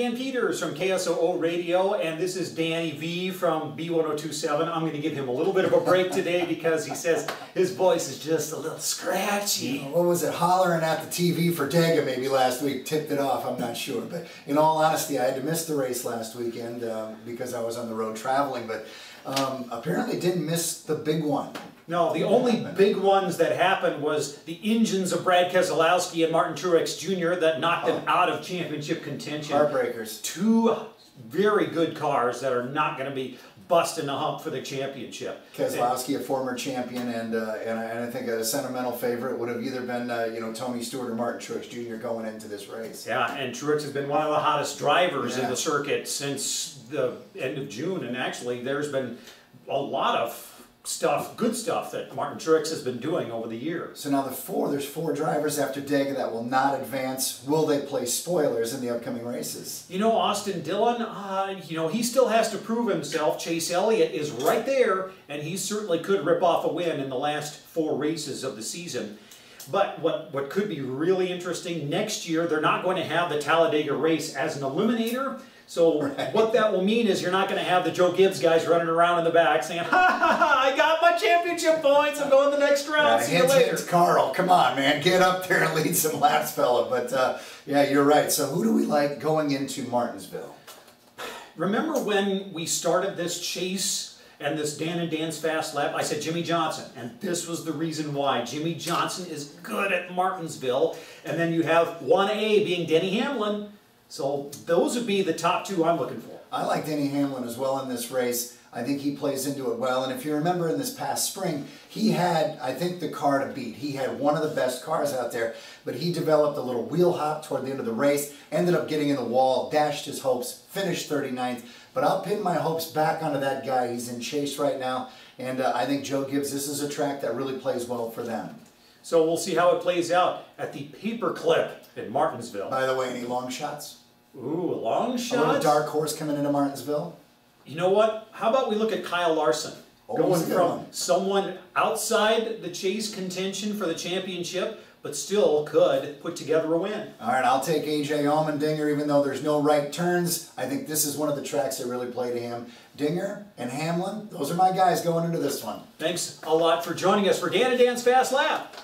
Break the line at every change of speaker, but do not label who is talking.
Dan Peters from KSOO Radio, and this is Danny V from B1027. I'm going to give him a little bit of a break today because he says his voice is just a little scratchy.
You know, what was it, hollering at the TV for Dega maybe last week, tipped it off, I'm not sure. But in all honesty, I had to miss the race last weekend because I was on the road traveling, but apparently didn't miss the big one.
No, the only big ones that happened was the engines of Brad Keselowski and Martin Truex Jr. that knocked them out of championship contention.
Heartbreakers.
Two very good cars that are not going to be busting the hump for the championship.
Keselowski, a former champion, and I think a sentimental favorite would have either been Tony Stewart or Martin Truex Jr. going into this race.
Yeah, and Truex has been one of the hottest drivers in the circuit since the end of June, and actually there's been a lot of good stuff that Martin Truex has been doing over the years.
So now there's four drivers after Dega that will not advance. Will they play spoilers in the upcoming races?
You know, Austin Dillon, he still has to prove himself. Chase Elliott is right there, and he certainly could rip off a win in the last 4 races of the season. But what could be really interesting, next year they're not going to have the Talladega race as an eliminator. So what that will mean is you're not going to have the Joe Gibbs guys running around in the back saying, ha ha ha, I got my championship points, I'm going the next round, see you later.
Carl, come on man, get up there and lead some laps, fella. But yeah, you're right. So who do we like going into Martinsville?
Remember when we started this chase and this Dan and Dan's Fast Lap? I said Jimmy Johnson, and this was the reason why. Jimmy Johnson is good at Martinsville, and then you have 1A being Denny Hamlin. So those would be the top 2 I'm looking for.
I like Denny Hamlin as well in this race. I think he plays into it well. And if you remember in this past spring, he had, I think, the car to beat. He had one of the best cars out there, but he developed a little wheel hop toward the end of the race, ended up getting in the wall, dashed his hopes, finished 39th. But I'll pin my hopes back onto that guy. He's in chase right now. And I think Joe Gibbs, this is a track that really plays well for them.
So we'll see how it plays out at the Paperclip in Martinsville.
By the way, any long shots?
Ooh, long shots?
A little dark horse coming into Martinsville?
You know what? How about we look at Kyle Larson? Going from someone outside the chase contention for the championship, but still could put together a win.
All right, I'll take A.J. Allmendinger, even though there's no right turns. I think this is one of the tracks that really play to him. Dinger and Hamlin, those are my guys going into this one.
Thanks a lot for joining us for Dan and Dan's Fast Lap.